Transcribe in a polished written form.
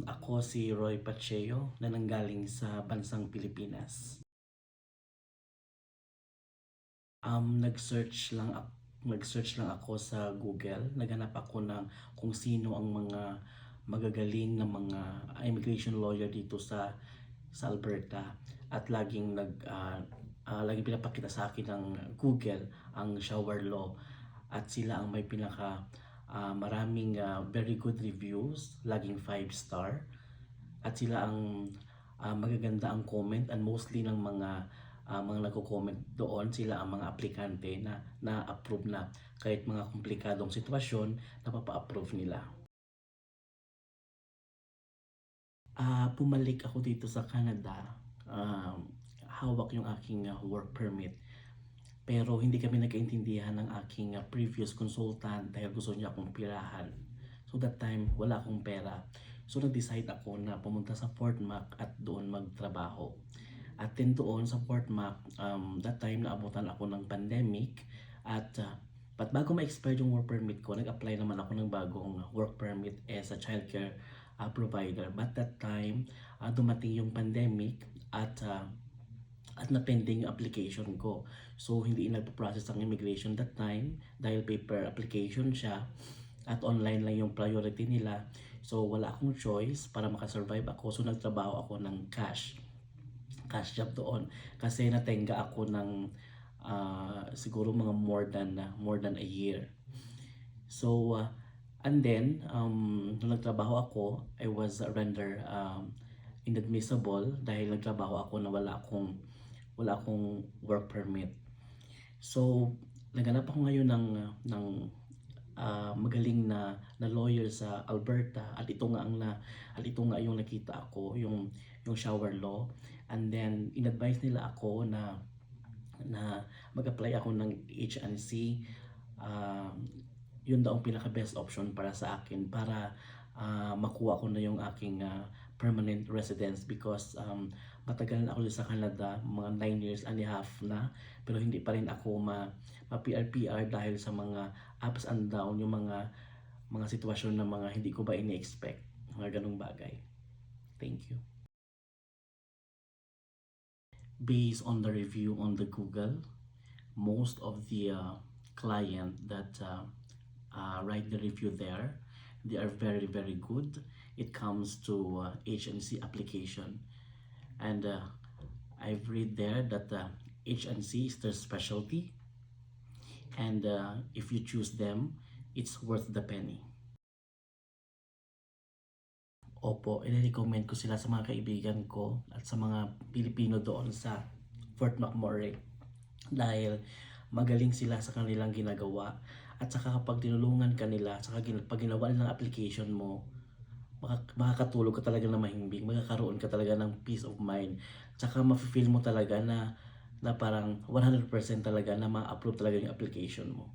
Ako si Roy Pacheco na nanggaling sa bansang Pilipinas. Nag-search lang ako sa Google. Naghanap ako ng kung sino ang mga magagaling na mga immigration lawyer dito sa Alberta, at laging pinapakita sa akin ng Google ang shower law, at sila ang may maraming very good reviews, laging 5 star, at sila ang magaganda ang comment, and mostly ng mga nagko-comment doon, sila ang mga aplikante na na-approve na kahit mga komplikadong sitwasyon napapa-approve nila. Pumalik ako dito sa Canada. Hawak yung aking work permit, pero hindi kami nagkaintindihan ng aking previous consultant dahil gusto niya akong pirahan. So that time wala akong pera. So nag-decide ako na pumunta sa Fort Mac at doon magtrabaho. At then doon sa Fort Mac, that time naabutan ako ng pandemic, at but bago ma-expire yung work permit ko, nag-apply naman ako ng bagong work permit as a childcare provider. But that time, dumating yung pandemic, at na-pending yung application ko. So hindi nagpo-process ang immigration that time dahil paper application siya at online lang yung priority nila. So wala akong choice para makasurvive ako. So nagtrabaho ako ng cash job doon kasi natenga ako ng siguro mga more than a year. So and then nung nagtrabaho ako, I was rendered inadmissible dahil nagtrabaho ako na wala akong work permit. So naghanap ako ngayon ng magaling na lawyer sa Alberta, at ito nga yung nakita ako, yung shower law. And then inadvise nila ako na mag-apply ako ng H&C. Yun daw ang pinaka best option para sa akin, para makuha ko na yung aking permanent residence, because matagal na ako sa Canada, mga 9 years and a half na, pero hindi pa rin ako ma-PR dahil sa mga ups and down, yung mga sitwasyon na mga hindi ko ba ini-expect, mga ganung bagay. Thank you. Based on the review on the Google, most of the client that write the review there, they are very good. It comes to H&C application, and I've read there that H&C is their specialty, and if you choose them, it's worth the penny. Opo, i-recommend ko sila sa mga kaibigan ko at sa mga Pilipino doon sa Fort McMurray, dahil magaling sila sa kanilang ginagawa, at saka kapag tinulungan ka nila, saka pag ginawa nilang application mo, makakatulog ka talaga na mahimbing, magkakaroon ka talaga ng peace of mind, saka mafe-feel mo talaga na parang 100% talaga na ma-approve talaga yung application mo.